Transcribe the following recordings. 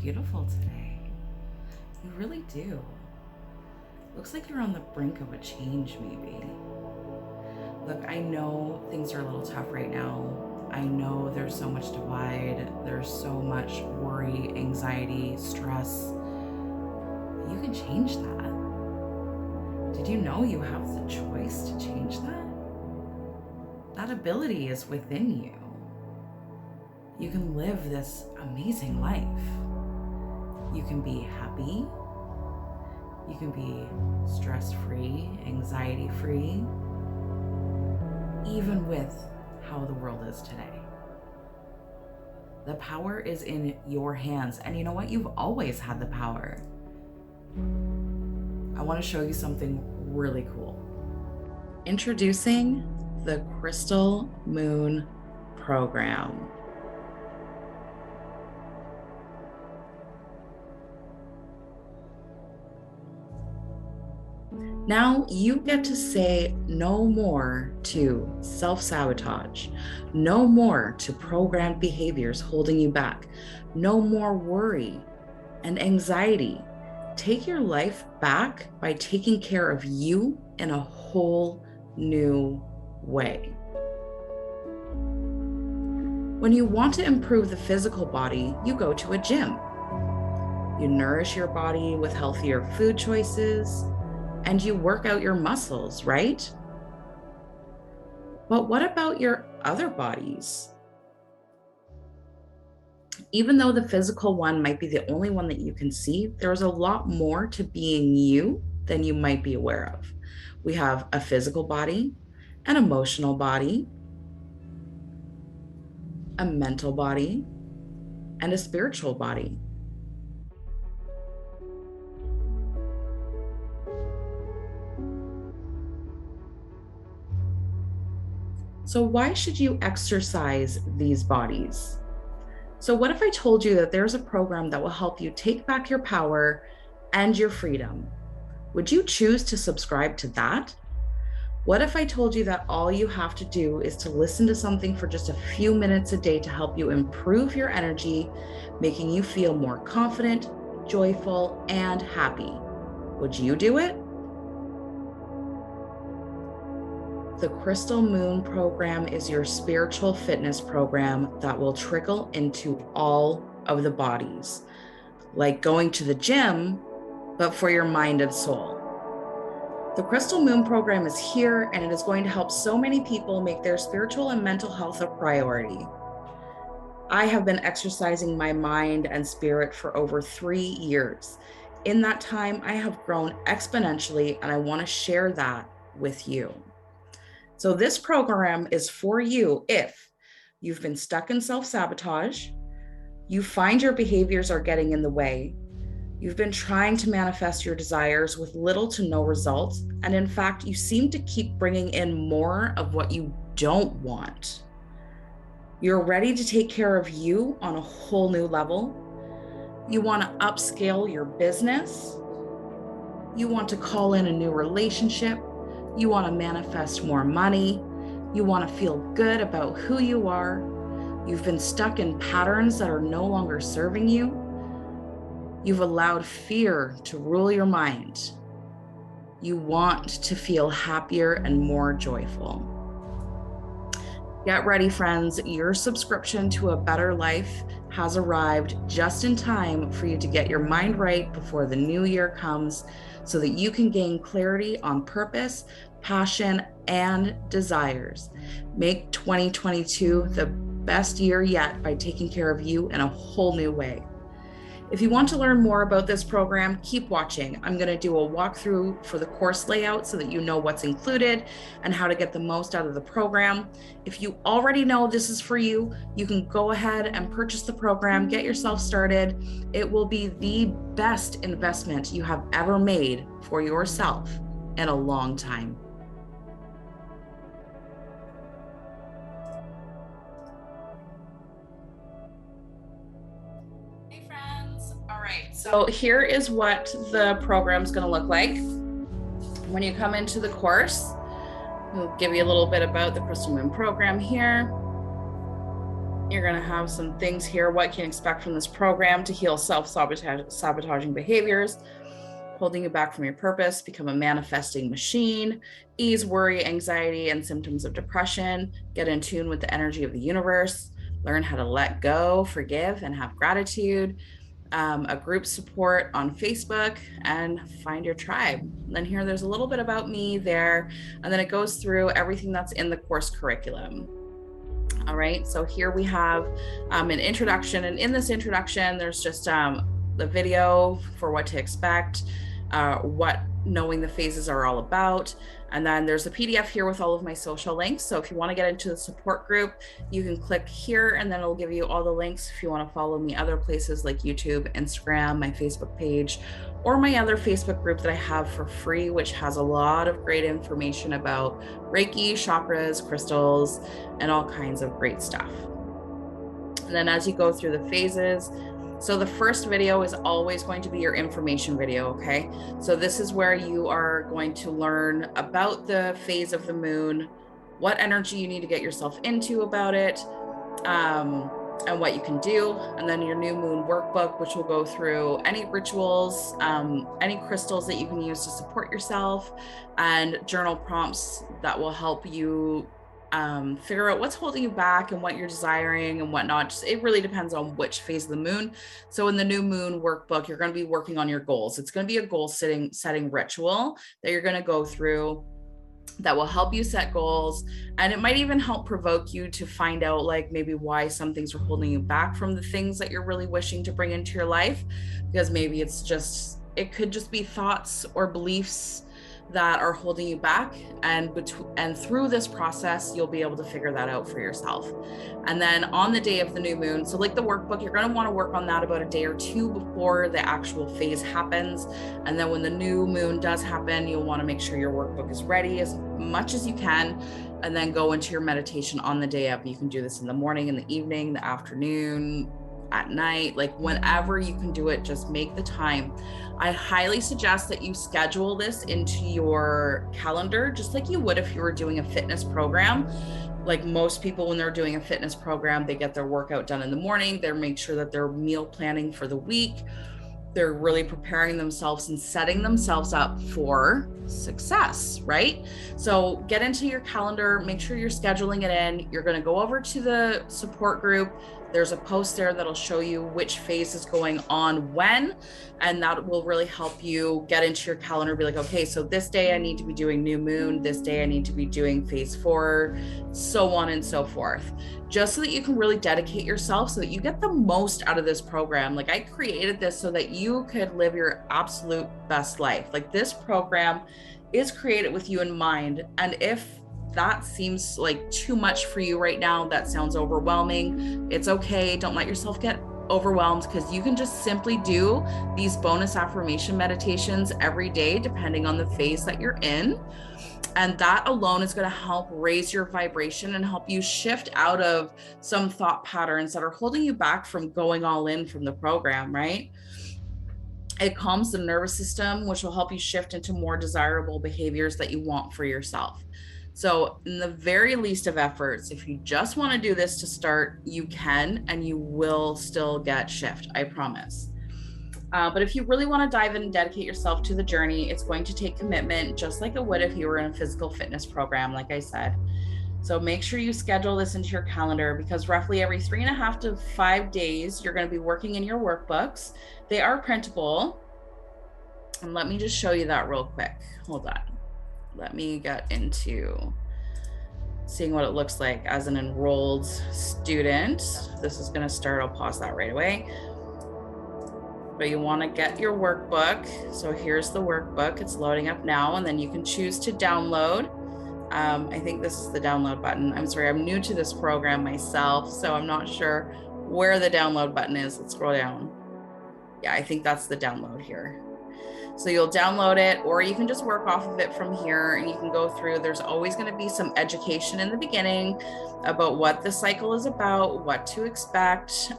beautiful today. You really do. Looks like you're on the brink of a change, maybe. Look, I know things are a little tough right now. I know there's so much divide. There's so much worry, anxiety, stress. You can change that. Did you know you have the choice to change that? That ability is within you. You can live this amazing life. You can be happy. You can be stress-free, anxiety-free, even with how the world is today. The power is in your hands. And you know what? You've always had the power. I want to show you something really cool. Introducing the Crystal Moon Program. Now you get to say no more to self-sabotage, no more to programmed behaviors holding you back, no more worry and anxiety. Take your life back by taking care of you in a whole new way. When you want to improve the physical body, you go to a gym. You nourish your body with healthier food choices, and you work out your muscles, right? But what about your other bodies? Even though the physical one might be the only one that you can see, there's a lot more to being you than you might be aware of. We have a physical body, an emotional body, a mental body, and a spiritual body. So why should you exercise these bodies? So what if I told you that there's a program that will help you take back your power and your freedom? Would you choose to subscribe to that? What if I told you that all you have to do is to listen to something for just a few minutes a day to help you improve your energy, making you feel more confident, joyful, and happy? Would you do it? The Crystal Moon Program is your spiritual fitness program that will trickle into all of the bodies, like going to the gym, but for your mind and soul. The Crystal Moon Program is here, and it is going to help so many people make their spiritual and mental health a priority. I have been exercising my mind and spirit for over 3 years. In that time, I have grown exponentially, and I want to share that with you. So this program is for you if you've been stuck in self-sabotage, you find your behaviors are getting in the way, you've been trying to manifest your desires with little to no results, and in fact, you seem to keep bringing in more of what you don't want. You're ready to take care of you on a whole new level. You want to upscale your business. You want to call in a new relationship. You want to manifest more money. You want to feel good about who you are. You've been stuck in patterns that are no longer serving you. You've allowed fear to rule your mind. You want to feel happier and more joyful. Get ready, friends. Your subscription to a better life has arrived just in time for you to get your mind right before the new year comes, so that you can gain clarity on purpose, passion, and desires. Make 2022 the best year yet by taking care of you in a whole new way. If you want to learn more about this program, keep watching. I'm going to do a walkthrough for the course layout so that you know what's included and how to get the most out of the program. If you already know this is for you, you can go ahead and purchase the program, get yourself started. It will be the best investment you have ever made for yourself in a long time. So here is what the program's going to look like. When you come into the course, we'll give you a little bit about the Crystal Moon program here. You're going to have some things here. What can you expect from this program to heal self-sabotaging behaviors, holding you back from your purpose, become a manifesting machine, ease worry, anxiety, and symptoms of depression, get in tune with the energy of the universe, learn how to let go, forgive, and have gratitude, a group support on Facebook, and find your tribe. And then here, there's a little bit about me there, and then it goes through everything that's in the course curriculum. All right, so here we have an introduction, and in this introduction, there's just the video for what to expect, what knowing the phases are all about. And then there's a PDF here with all of my social links. So if you want to get into the support group, you can click here and then it'll give you all the links if you want to follow me other places like YouTube, Instagram, my Facebook page, or my other Facebook group that I have for free, which has a lot of great information about Reiki, chakras, crystals, and all kinds of great stuff. And then as you go through the phases, so the first video is always going to be your information video, okay? So this is where you are going to learn about the phase of the moon, what energy you need to get yourself into about it, and what you can do. And then your new moon workbook, which will go through any rituals, any crystals that you can use to support yourself, and journal prompts that will help you figure out what's holding you back and what you're desiring and whatnot. Just, it really depends on which phase of the moon. So in the new moon workbook, you're going to be working on your goals. It's going to be a goal setting ritual that you're going to go through that will help you set goals. And it might even help provoke you to find out like maybe why some things are holding you back from the things that you're really wishing to bring into your life, because maybe it could just be thoughts or beliefs that are holding you back, and through this process you'll be able to figure that out for yourself. And then on the day of the new moon, so like the workbook, you're going to want to work on that about a day or two before the actual phase happens. And then when the new moon does happen, you'll want to make sure your workbook is ready as much as you can, and then go into your meditation on the day of. You can do this in the morning, in the evening, the afternoon, at night, like whenever you can do it, just make the time. I highly suggest that you schedule this into your calendar, just like you would if you were doing a fitness program. Like most people, when they're doing a fitness program, they get their workout done in the morning. They make sure that they're meal planning for the week. They're really preparing themselves and setting themselves up for success, right? So get into your calendar, make sure you're scheduling it in. You're going to go over to the support group. There's a post there that'll show you which phase is going on when, and that will really help you get into your calendar, be like, okay, so this day I need to be doing new moon, this day I need to be doing phase 4, so on and so forth, just so that you can really dedicate yourself so that you get the most out of this program. Like I created this so that you could live your absolute best life. Like this program is created with you in mind. And if that seems like too much for you right now, that sounds overwhelming, it's okay. Don't let yourself get overwhelmed, because you can just simply do these bonus affirmation meditations every day, depending on the phase that you're in. And that alone is going to help raise your vibration and help you shift out of some thought patterns that are holding you back from going all in from the program, right? It calms the nervous system, which will help you shift into more desirable behaviors that you want for yourself. So in the very least of efforts, if you just want to do this to start, you can, and you will still get shift, I promise. But if you really want to dive in and dedicate yourself to the journey, it's going to take commitment, just like it would if you were in a physical fitness program, like I said. So make sure you schedule this into your calendar, because roughly every 3.5 to 5 days, you're going to be working in your workbooks. They are printable. And let me just show you that real quick. Hold on. Let me get into seeing what it looks like as an enrolled student. This is going to start. I'll pause that right away. But you want to get your workbook. So here's the workbook. It's loading up now, and then you can choose to download. I think this is the download button. I'm sorry, I'm new to this program myself, so I'm not sure where the download button is. Let's scroll down. Yeah, I think that's the download here. So you'll download it, or you can just work off of it from here, and you can go through. There's always going to be some education in the beginning about what the cycle is about, what to expect.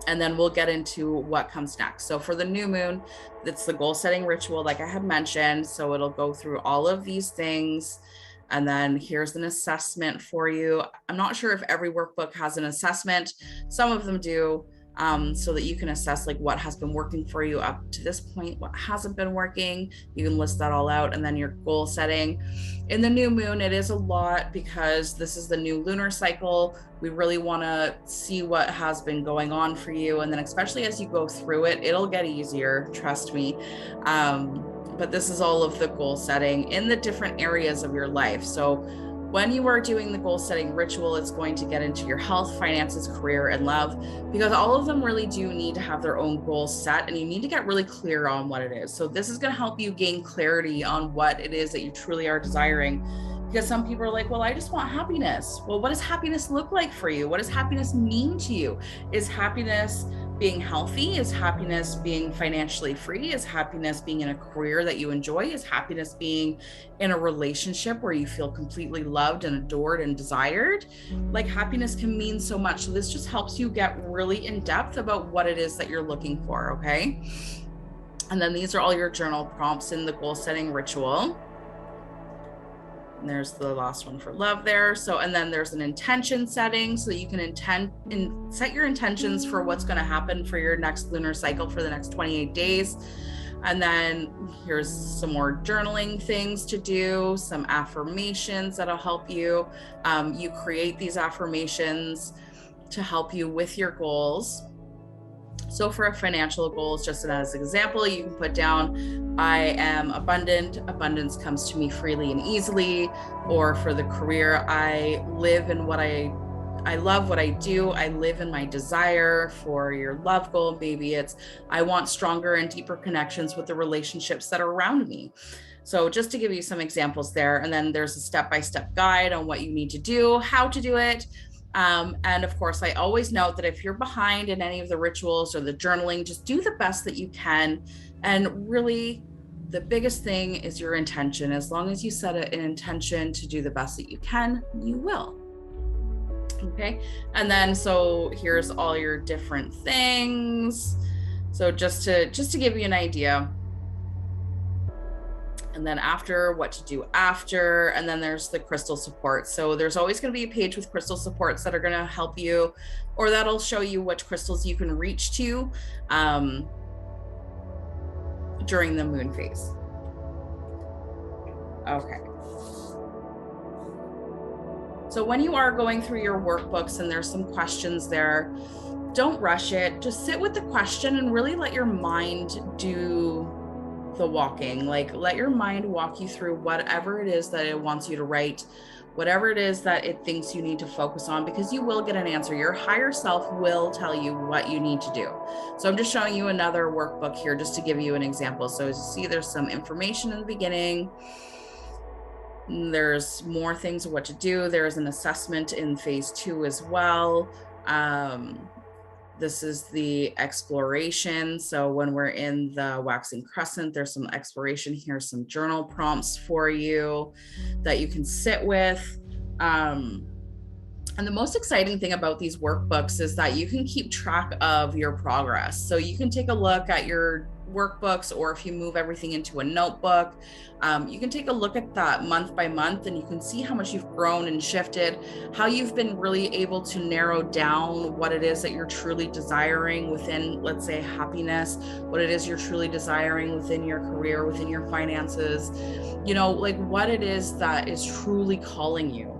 And then we'll get into what comes next. So for the new moon, it's the goal setting ritual, like I had mentioned. So it'll go through all of these things. And then here's an assessment for you. I'm not sure if every workbook has an assessment. Some of them do, so that you can assess like what has been working for you up to this point, what hasn't been working. You can list that all out, and then your goal setting. In the new moon, it is a lot because this is the new lunar cycle. We really want to see what has been going on for you. And then especially as you go through it, it'll get easier, trust me. But this is all of the goal setting in the different areas of your life. So when you are doing the goal setting ritual, it's going to get into your health, finances, career, and love, because all of them really do need to have their own goals set, and you need to get really clear on what it is. So this is going to help you gain clarity on what it is that you truly are desiring. Because some people are like, well, I just want happiness. Well, what does happiness look like for you? What does happiness mean to you? Is happiness being healthy? Is happiness being financially free? Is happiness being in a career that you enjoy? Is happiness being in a relationship where you feel completely loved and adored and desired? Like, happiness can mean so much. So this just helps you get really in depth about what it is that you're looking for, okay? And then these are all your journal prompts in the goal setting ritual. And there's the last one for love there. So, and then there's an intention setting so that you can set your intentions for what's going to happen for your next lunar cycle for the next 28 days. And then here's some more journaling things to do, some affirmations that'll help you. You create these affirmations to help you with your goals. So for a financial goals, just as an example, you can put down, I am abundant, abundance comes to me freely and easily. Or for the career, I live in what I love what I do. I live in my desire. For your love goal, maybe it's, I want stronger and deeper connections with the relationships that are around me. So just to give you some examples there. And then there's a step-by-step guide on what you need to do, how to do it. And of course, I always note that if you're behind in any of the rituals or the journaling, just do the best that you can. And really, the biggest thing is your intention. As long as you set an intention to do the best that you can, you will. Okay. And then, so here's all your different things. So just to give you an idea. And then after, what to do after, and then there's the crystal support. So there's always going to be a page with crystal supports that are going to help you, or that'll show you which crystals you can reach to during the moon phase. Okay. So when you are going through your workbooks and there's some questions there, don't rush it. Just sit with the question and really let your mind do the walking. Like, let your mind walk you through whatever it is that it wants you to write, whatever it is that it thinks you need to focus on, because you will get an answer. Your higher self will tell you what you need to do. So I'm just showing you another workbook here just to give you an example. So as you see, there's some information in the beginning. There's more things of what to do. There's an assessment in phase 2 as well. This is the exploration. So when we're in the waxing crescent, there's some exploration here, some journal prompts for you that you can sit with. And the most exciting thing about these workbooks is that you can keep track of your progress. So you can take a look at your workbooks, or if you move everything into a notebook, you can take a look at that month by month, and you can see how much you've grown and shifted, how you've been really able to narrow down what it is that you're truly desiring within, let's say, happiness, what it is you're truly desiring within your career, within your finances, you know, like what it is that is truly calling you.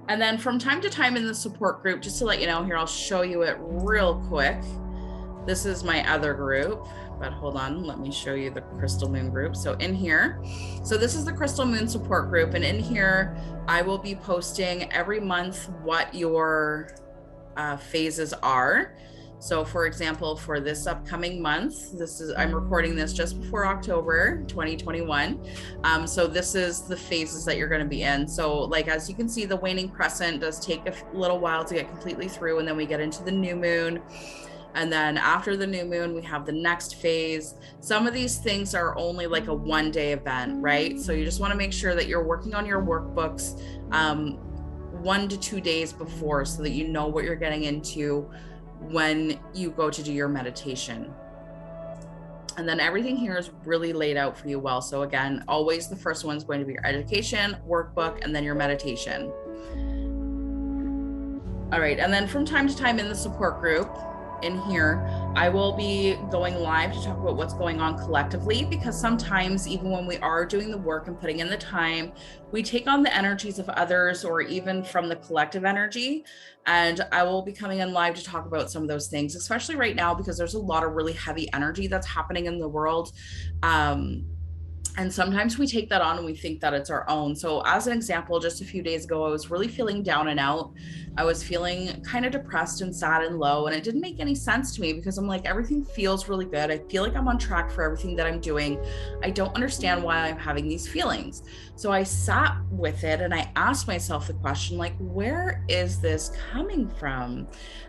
And then from time to time in the support group, just to let you know, here, I'll show you it real quick. This is my other group, but hold on, let me show you the Crystal Moon group. So in here, so this is the Crystal Moon support group, and in here, I will be posting every month what your phases are. So for example, for this upcoming month, I'm recording this just before October 2021. So this is the phases that you're going to be in. So like, as you can see, the waning crescent does take a little while to get completely through, and then we get into the new moon. And then after the new moon, we have the next phase. Some of these things are only like a one-day event, right? So you just want to make sure that you're working on your workbooks 1 to 2 days before, so that you know what you're getting into when you go to do your meditation. And then everything here is really laid out for you well. So again, always the first one is going to be your education, workbook, and then your meditation. All right, and then from time to time in the support group in here, I will be going live to talk about what's going on collectively, because sometimes even when we are doing the work and putting in the time, we take on the energies of others or even from the collective energy. And I will be coming in live to talk about some of those things, especially right now, because there's a lot of really heavy energy that's happening in the world. And sometimes we take that on and we think that it's our own. So, as an example, just a few days ago, I was really feeling down and out. I was feeling kind of depressed and sad and low. And it didn't make any sense to me because I'm like, everything feels really good. I feel like I'm on track for everything that I'm doing. I don't understand why I'm having these feelings. So, I sat with it and I asked myself the question, like, where is this coming from?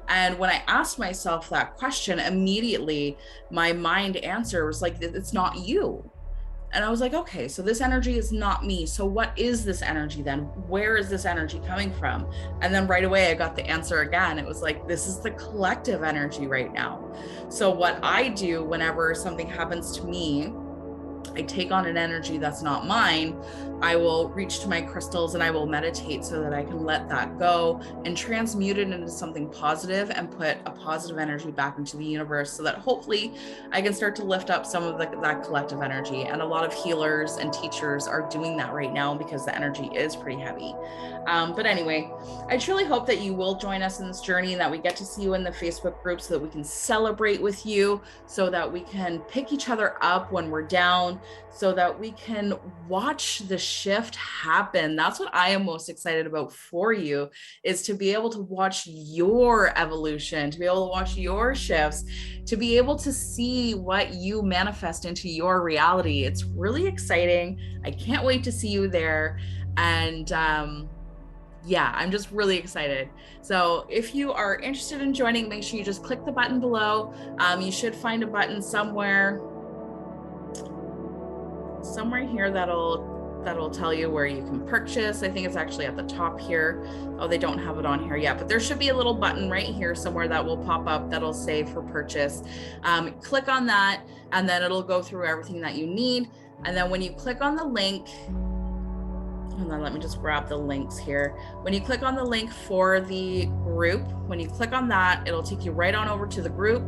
And when I asked myself that question, immediately my mind answer was like, it's not you. And I was like, okay, so this energy is not me. So what is this energy then? Where is this energy coming from? And then right away, I got the answer again. It was like, this is the collective energy right now. So what I do whenever something happens to me, I take on an energy that's not mine. I will reach to my crystals and I will meditate so that I can let that go and transmute it into something positive and put a positive energy back into the universe so that hopefully I can start to lift up some of that collective energy. And a lot of healers and teachers are doing that right now because the energy is pretty heavy. But anyway, I truly hope that you will join us in this journey and that we get to see you in the Facebook group so that we can celebrate with you, so that we can pick each other up when we're down, so that we can watch the shift happen. That's what I am most excited about for you, is to be able to watch your evolution, to be able to watch your shifts, to be able to see what you manifest into your reality. It's really exciting. I can't wait to see you there. And yeah, I'm just really excited. So if you are interested in joining, make sure you just click the button below. You should find a button somewhere here that'll tell you where you can purchase. I think it's actually at the top here. Oh, they don't have it on here yet, but there should be a little button right here somewhere that will pop up that'll say for purchase. Click on that and then it'll go through everything that you need. And then when you click on the link, and then let me just grab the links here. When you click on the link for the group, when you click on that, it'll take you right on over to the group.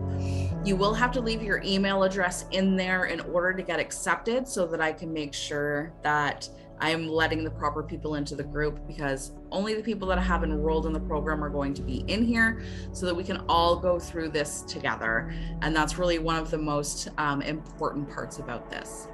You will have to leave your email address in there in order to get accepted so that I can make sure that I'm letting the proper people into the group, because only the people that have enrolled in the program are going to be in here so that we can all go through this together. And that's really one of the most important parts about this.